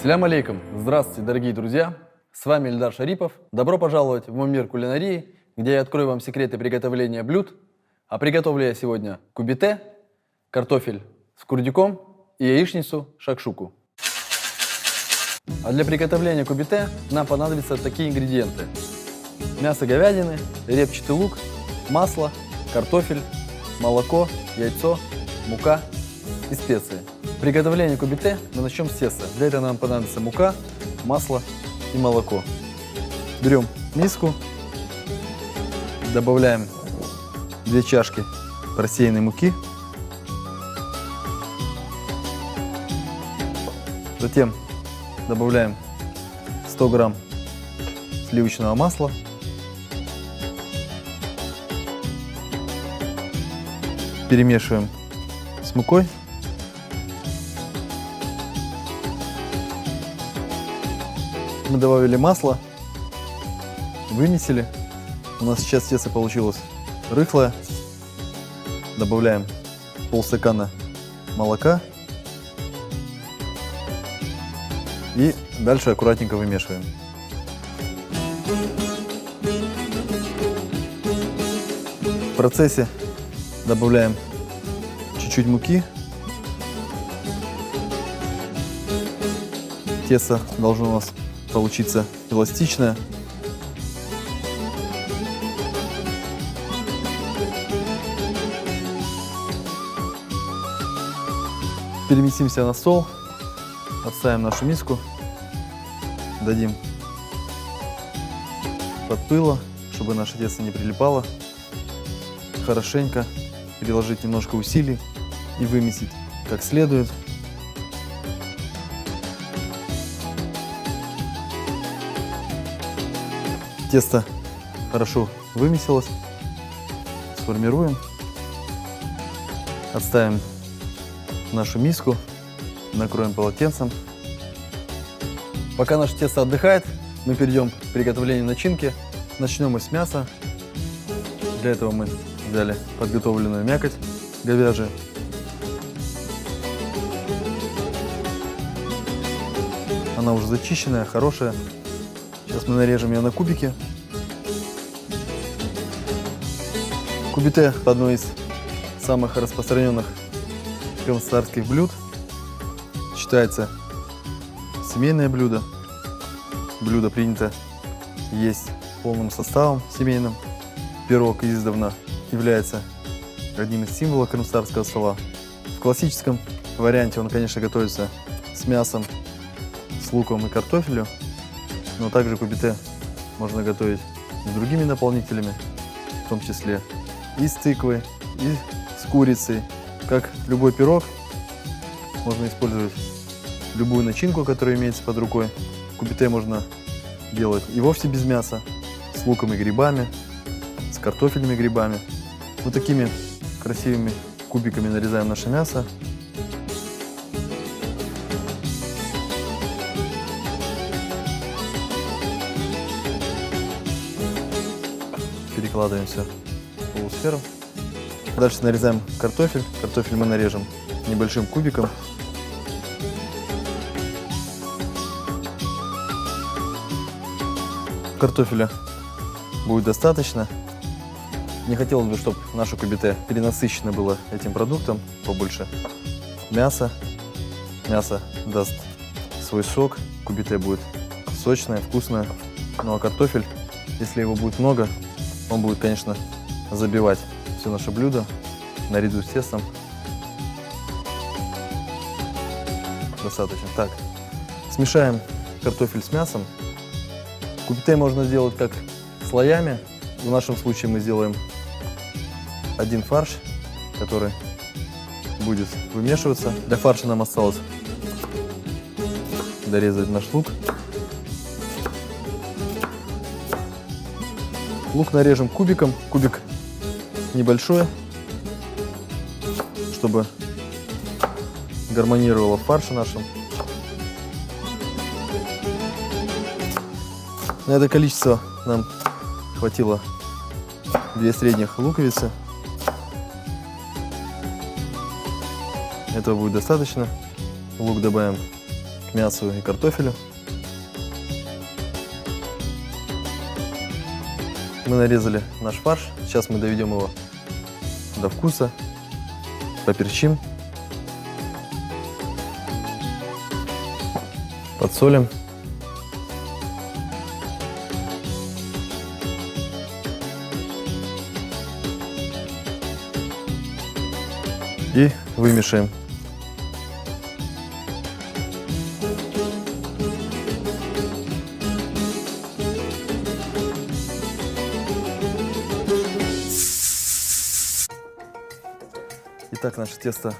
Ассаляму алейкум! Здравствуйте, дорогие друзья! С вами Эльдар Шарипов. Добро пожаловать в мой мир кулинарии, где я открою вам секреты приготовления блюд. А приготовлю я сегодня кубите, картофель с курдюком и яичницу шакшуку. А для приготовления кубите нам понадобятся такие ингредиенты. Мясо говядины, репчатый лук, масло, картофель, молоко, яйцо, мука и специи. Приготовление кубите мы начнем с теста. Для этого нам понадобится мука, масло и молоко. Берем миску, добавляем 2 чашки просеянной муки. Затем добавляем 100 грамм сливочного масла. Перемешиваем с мукой. Мы добавили масло, вымесили. У нас сейчас тесто получилось рыхлое. Добавляем полстакана молока. И дальше аккуратненько вымешиваем. В процессе добавляем чуть-чуть муки. Тесто должно у нас получиться эластичное. Переместимся на стол, отставим нашу миску, дадим подпыла, чтобы наше тесто не прилипало. Хорошенько приложить немножко усилий и вымесить как следует. Тесто хорошо вымесилось. Сформируем. Отставим нашу миску. Накроем полотенцем. Пока наше тесто отдыхает, мы перейдем к приготовлению начинки. Начнем мы с мяса. Для этого мы взяли подготовленную мякоть говяжью. Она уже зачищенная, хорошая. Сейчас мы нарежем ее на кубики. Кубите – одно из самых распространенных крымско-татарских блюд. Считается семейное блюдо. Блюдо принято есть полным составом семейным. Пирог издавна является одним из символов крымско-татарского стола. В классическом варианте он, конечно, готовится с мясом, с луком и картофелем. Но также кубите можно готовить с другими наполнителями, в том числе и с тыквой, и с курицей. Как любой пирог, можно использовать любую начинку, которая имеется под рукой. Кубите можно делать и вовсе без мяса, с луком и грибами, с картофельными грибами. Вот такими красивыми кубиками нарезаем наше мясо. Перекладываем все в полусферу. Дальше нарезаем картофель. Картофель мы нарежем небольшим кубиком. Картофеля будет достаточно. Не хотелось бы, чтобы наше кубите перенасыщено было этим продуктом. Побольше мяса. Мясо даст свой сок. Кубите будет сочное, вкусное. Ну а картофель, если его будет много, он будет, конечно, забивать все наше блюдо наряду с тестом. Достаточно. Так, смешаем картофель с мясом. Кубите можно сделать как слоями. В нашем случае мы сделаем один фарш, который будет вымешиваться. Для фарша нам осталось дорезать наш лук. Лук нарежем кубиком. Кубик небольшой, чтобы гармонировало в фарше нашем. На это количество нам хватило 2 средних луковицы. Этого будет достаточно. Лук добавим к мясу и картофелю. Мы нарезали наш фарш. Сейчас мы доведем его до вкуса, поперчим, подсолим. И вымешаем. Итак, наше тесто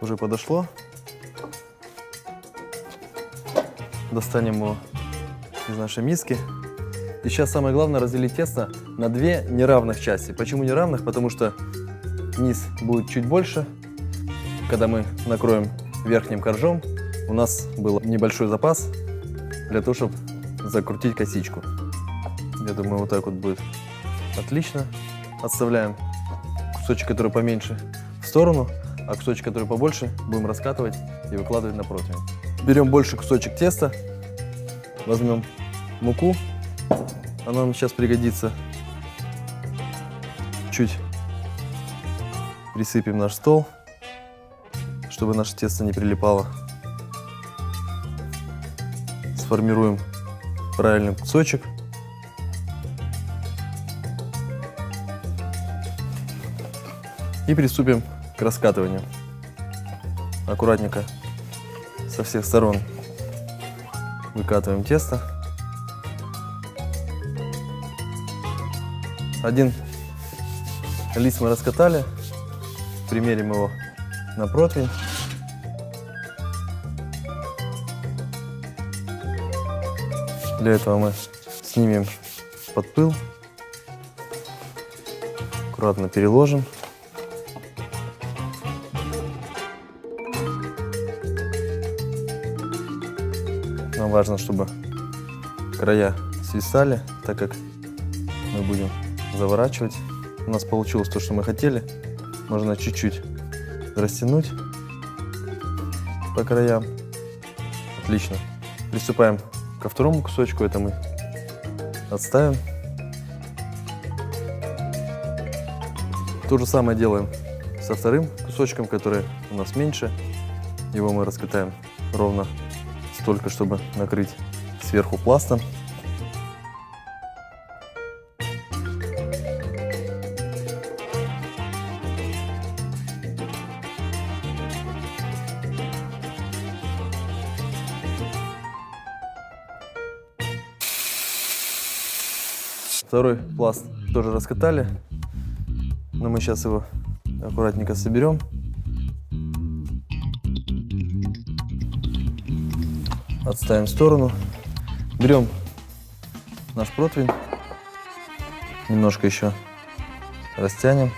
уже подошло. Достанем его из нашей миски. И сейчас самое главное разделить тесто на две неравных части. Почему неравных? Потому что низ будет чуть больше. Когда мы накроем верхним коржом, у нас был небольшой запас для того, чтобы закрутить косичку. Я думаю, вот так вот будет отлично. Отставляем кусочек, который поменьше, в сторону, а кусочек, который побольше, будем раскатывать и выкладывать на противень. Берем больше кусочек теста, возьмем муку, она нам сейчас пригодится. Чуть присыпем наш стол, чтобы наше тесто не прилипало. Сформируем правильный кусочек. И приступим к раскатыванию. Аккуратненько со всех сторон выкатываем тесто. Один лист мы раскатали. Примерим его на противень. Для этого мы снимем подпыл. Аккуратно переложим. Нам важно, чтобы края свисали, так как мы будем заворачивать. У нас получилось то, что мы хотели. Можно чуть-чуть растянуть по краям. Отлично. Приступаем ко второму кусочку. Это мы отставим. То же самое делаем со вторым кусочком, который у нас меньше. Его мы раскатаем ровно столько, чтобы накрыть сверху пластом. Второй пласт тоже раскатали, но мы сейчас его аккуратненько соберем. Отставим в сторону. Берем наш противень, немножко еще растянем,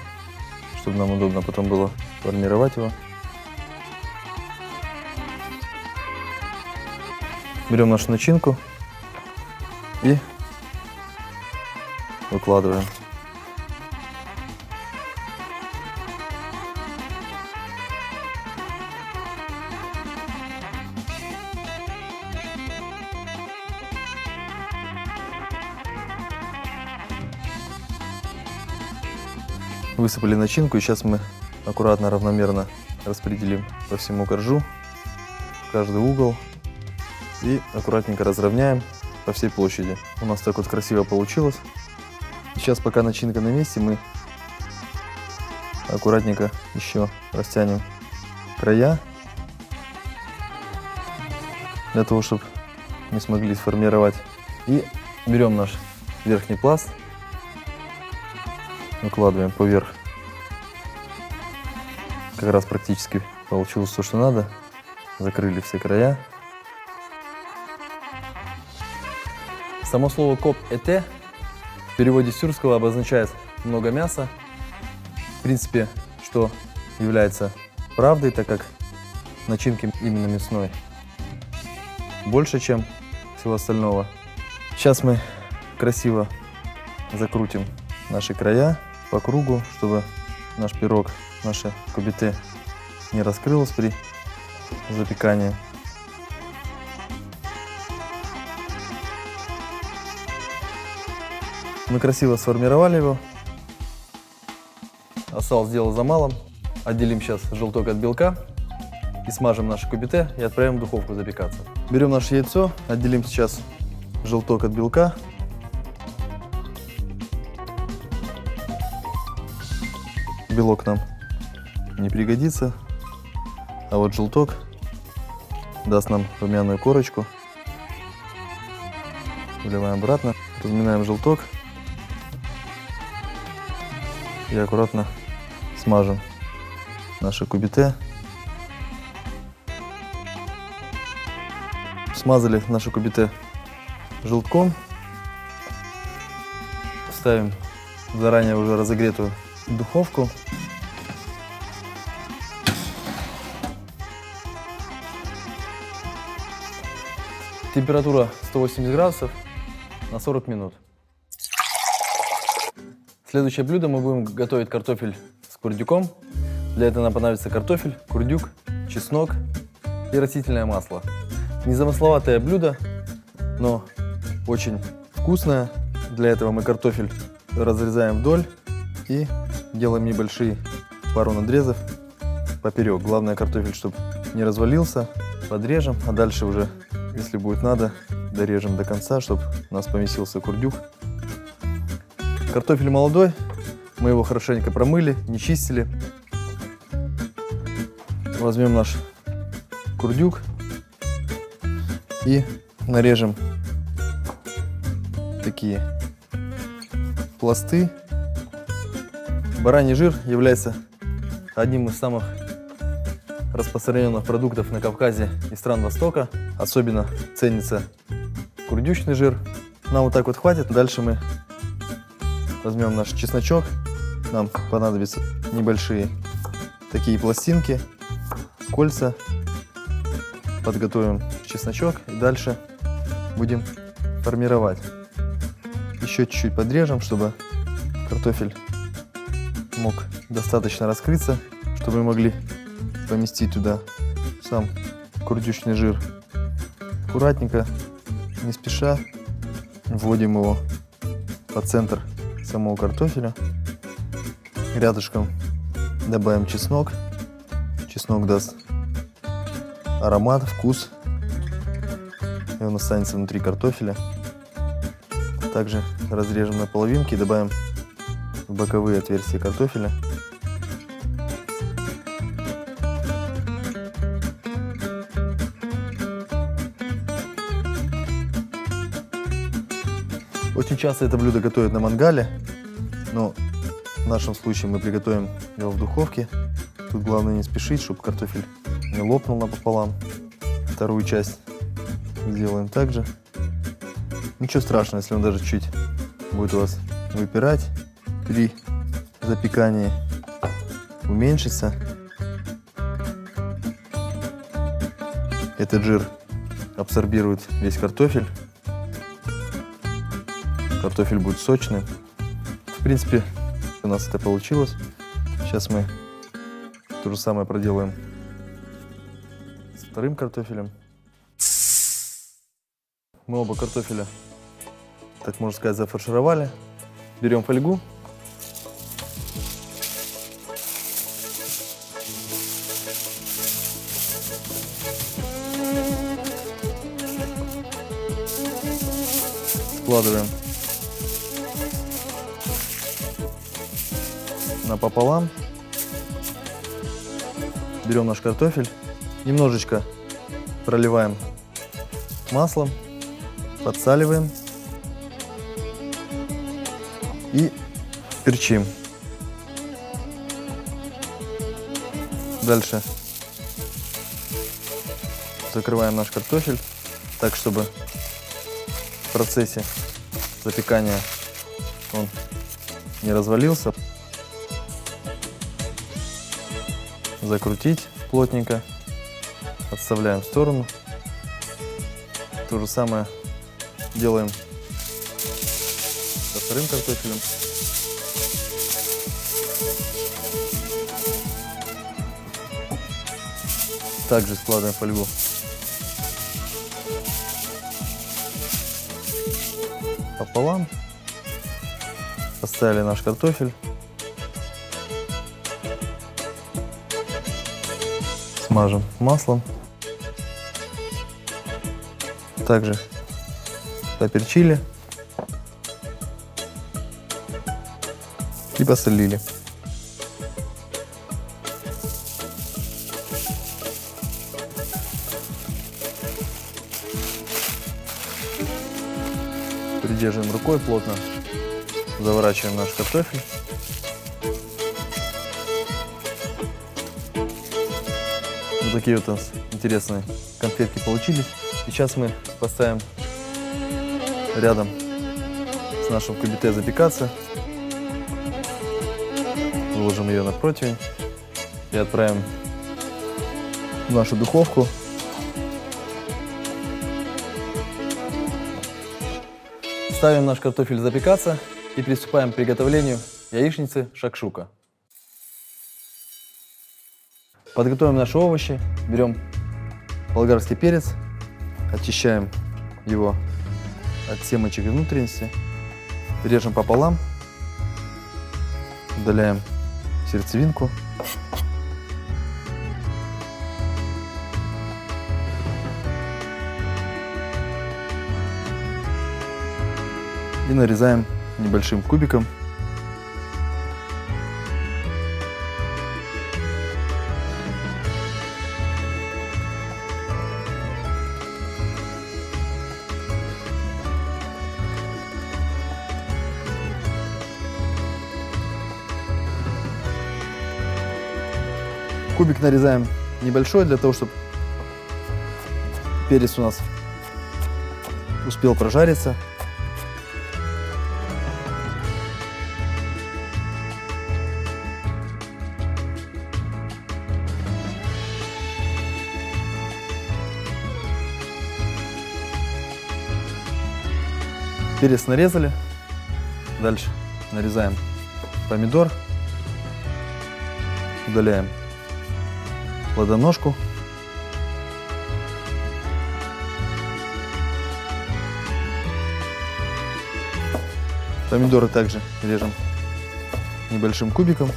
чтобы нам удобно потом было формировать его. Берем нашу начинку и выкладываем. Высыпали начинку, и сейчас мы аккуратно, равномерно распределим по всему коржу, в каждый угол, и аккуратненько разровняем по всей площади. У нас так вот красиво получилось. Сейчас, пока начинка на месте, мы аккуратненько еще растянем края, для того, чтобы мы смогли сформировать. И берем наш верхний пласт, выкладываем поверх. Как раз практически получилось то, что надо. Закрыли все края. Само слово коп-эте в переводе с тюркского обозначает много мяса. В принципе, что является правдой, так как начинки именно мясной больше, чем всего остального. Сейчас мы красиво закрутим наши края по кругу, чтобы наш пирог, наше кубите не раскрылось при запекании. Мы красиво сформировали его. Асал сделал за малым. Отделим сейчас желток от белка и смажем наше кубите и отправим в духовку запекаться. Берем наше яйцо, отделим сейчас желток от белка. Белок нам не пригодится, а вот желток даст нам румяную корочку. Вливаем обратно, разминаем желток и аккуратно смажем наше кубите. Смазали наше кубите желтком. Ставим заранее уже разогретую духовку. Температура 180 градусов на 40 минут. Следующее блюдо мы будем готовить картофель с курдюком. Для этого нам понадобится картофель, курдюк, чеснок и растительное масло. Незамысловатое блюдо, но очень вкусное. Для этого мы картофель разрезаем вдоль и делаем небольшие пару надрезов поперек. Главное, картофель, чтобы не развалился, подрежем, а дальше уже, если будет надо, дорежем до конца, чтобы у нас поместился курдюк. Картофель молодой, мы его хорошенько промыли, не чистили. Возьмем наш курдюк и нарежем такие пласты. Бараний жир является одним из самых распространенных продуктов на Кавказе и стран Востока. Особенно ценится курдючный жир. Нам вот так вот хватит. Дальше мы возьмем наш чесночок. Нам понадобятся небольшие такие пластинки, кольца. Подготовим чесночок и дальше будем формировать. Еще чуть-чуть подрежем, чтобы картофель мог достаточно раскрыться, чтобы мы могли поместить туда сам курдючный жир. Аккуратненько, не спеша, вводим его по центр самого картофеля. Рядышком добавим чеснок. Чеснок даст аромат, вкус, и он останется внутри картофеля. Также разрежем на половинки и добавим в боковые отверстия картофеля. Очень часто это блюдо готовят на мангале, но в нашем случае мы приготовим его в духовке. Тут главное не спешить, чтобы картофель не лопнул напополам. Вторую часть сделаем также. Ничего страшного, если он даже чуть будет у вас выпирать при запекании, уменьшится. Этот жир абсорбирует весь картофель. Картофель будет сочным. В принципе, у нас это получилось. Сейчас мы то же самое проделаем с вторым картофелем. Мы оба картофеля, так можно сказать, зафаршировали. Берем фольгу. Складываем напополам. Берем наш картофель, немножечко проливаем маслом, подсаливаем и перчим. Дальше закрываем наш картофель так, чтобы в процессе запекания он не развалился. Закрутить плотненько, отставляем в сторону. То же самое делаем со вторым картофелем. Также складываем фольгу пополам Поставили наш картофель. Смажем маслом. Также поперчили и посолили. Придерживаем рукой плотно, заворачиваем наш картофель. Вот такие вот у нас интересные конфетки получились. Сейчас мы поставим рядом с нашим кубите запекаться. Выложим ее на противень и отправим в нашу духовку. Ставим наш картофель запекаться и приступаем к приготовлению яичницы шакшука. Подготовим наши овощи. Берем болгарский перец, очищаем его от семечек и внутренности, режем пополам, удаляем сердцевинку. И нарезаем небольшим кубиком. Кубик нарезаем небольшой, для того, чтобы перец у нас успел прожариться. Перец нарезали. Дальше нарезаем помидор. Удаляем плодоножку. Помидоры также режем небольшим кубиком.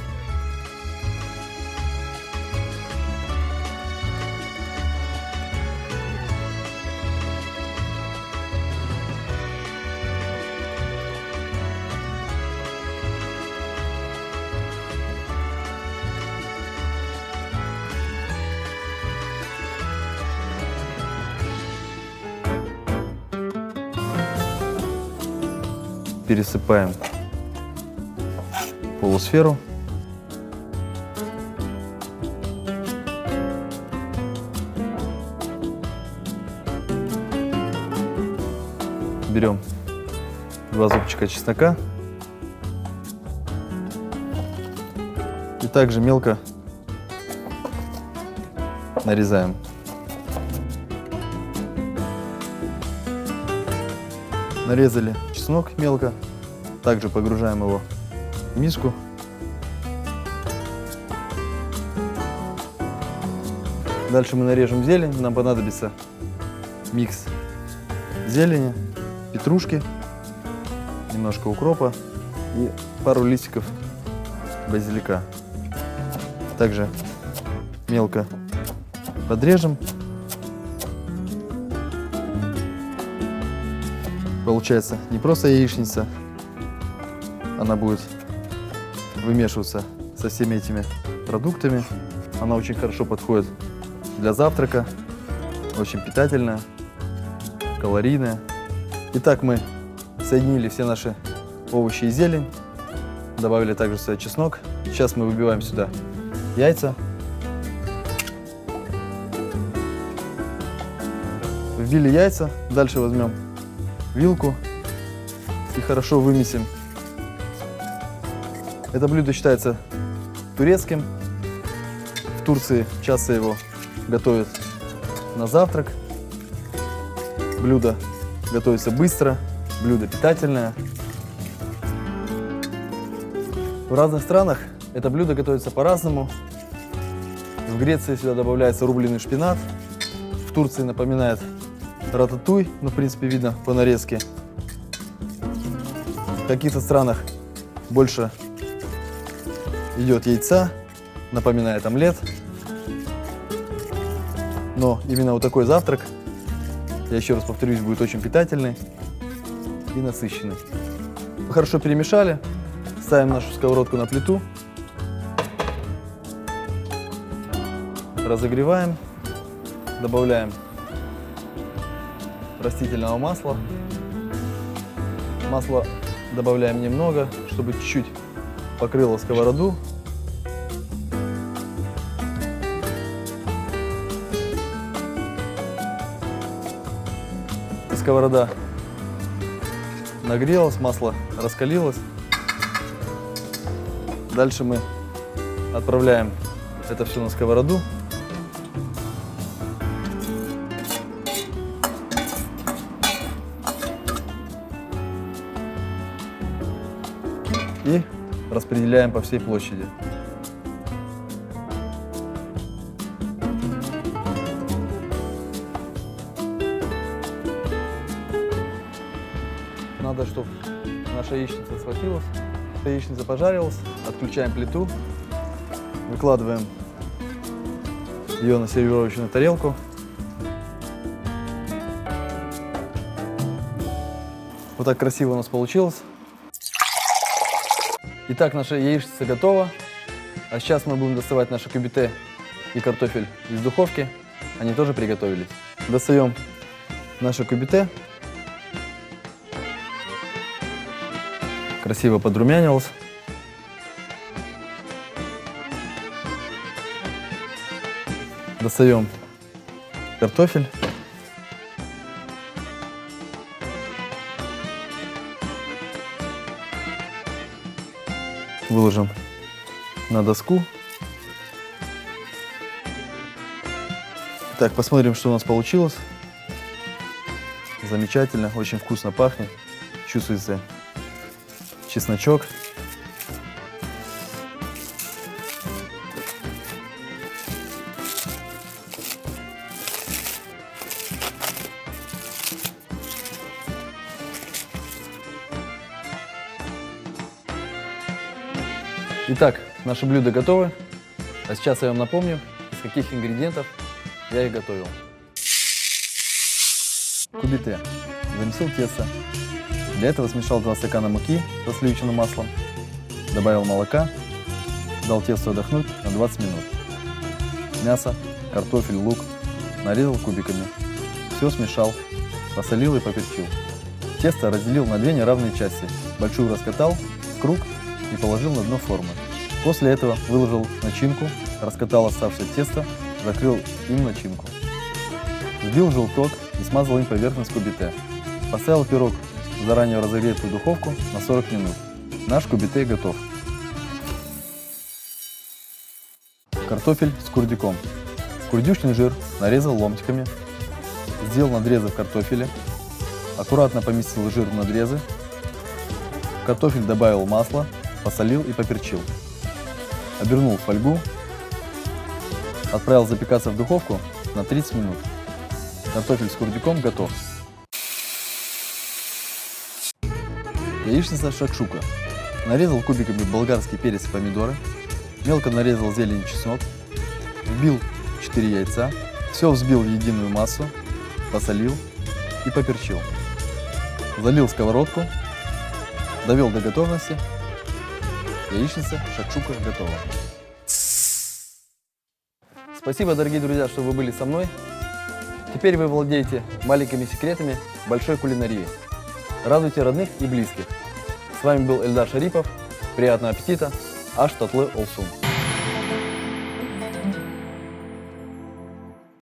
Пересыпаем полусферу. Берем 2 зубчика чеснока и также мелко нарезаем. Нарезали чеснок мелко, также погружаем его в миску. Дальше мы нарежем зелень. Нам понадобится микс зелени, петрушки, немножко укропа и пару листиков базилика. Также мелко подрежем. Получается не просто яичница, она будет вымешиваться со всеми этими продуктами. Она очень хорошо подходит для завтрака, очень питательная, калорийная. Итак, мы соединили все наши овощи и зелень, добавили также сюда чеснок. Сейчас мы выбиваем сюда яйца. Вбили яйца, дальше возьмем вилку и хорошо вымесим. Это блюдо считается турецким. В Турции часто его готовят на завтрак. Блюдо готовится быстро, блюдо питательное. В разных странах это блюдо готовится по-разному. В Греции сюда добавляется рубленый шпинат. В Турции напоминает рататуй, ну, в принципе, видно по нарезке. В каких-то странах больше идет яйца, напоминает омлет. Но именно вот такой завтрак, я еще раз повторюсь, будет очень питательный и насыщенный. Хорошо перемешали, ставим нашу сковородку на плиту, разогреваем, добавляем растительного масла. Масло добавляем немного, чтобы чуть-чуть покрыло сковороду. Сковорода нагрелась, масло раскалилось. Дальше мы отправляем это все на сковороду. И распределяем по всей площади. Надо, чтобы наша яичница схватилась. Яичница пожарилась, отключаем плиту, выкладываем ее на сервировочную тарелку. Вот так красиво у нас получилось. Итак, наша яичница готова. А сейчас мы будем доставать наши кюбите и картофель из духовки. Они тоже приготовились. Достаем наши кюбите. Красиво подрумянилось. Достаем картофель. Выложим на доску. Так, посмотрим, что у нас получилось. Замечательно, очень вкусно пахнет. Чувствуется чесночок. Итак, наши блюда готовы. А сейчас я вам напомню, из каких ингредиентов я их готовил. Кюбите. Замесил тесто. Для этого смешал 2 стакана муки со сливочным маслом, добавил молока, дал тесту отдохнуть на 20 минут. Мясо, картофель, лук нарезал кубиками. Все смешал, посолил и поперчил. Тесто разделил на 2 неравные части. Большую раскатал в круг и положил на дно формы. После этого выложил начинку, раскатал оставшееся тесто, закрыл им начинку. Взбил желток и смазал им поверхность кюбите. Поставил пирог в заранее разогретую духовку на 40 минут. Наш кюбите готов. Картофель с курдюком. Курдючный жир нарезал ломтиками, сделал надрезы в картофеле, аккуратно поместил жир в надрезы, в картофель добавил масло, посолил и поперчил. Обернул в фольгу, отправил запекаться в духовку на 30 минут. Картофель с курдюком готов. Яичница шакшука. Нарезал кубиками болгарский перец и помидоры, мелко нарезал зелень и чеснок, вбил 4 яйца, все взбил в единую массу, посолил и поперчил. Залил сковородку, довел до готовности. Яичница шакшука готова. Спасибо, дорогие друзья, что вы были со мной. Теперь вы владеете маленькими секретами большой кулинарии. Радуйте родных и близких. С вами был Эльдар Шарипов. Приятного аппетита. Аш татлы олсун.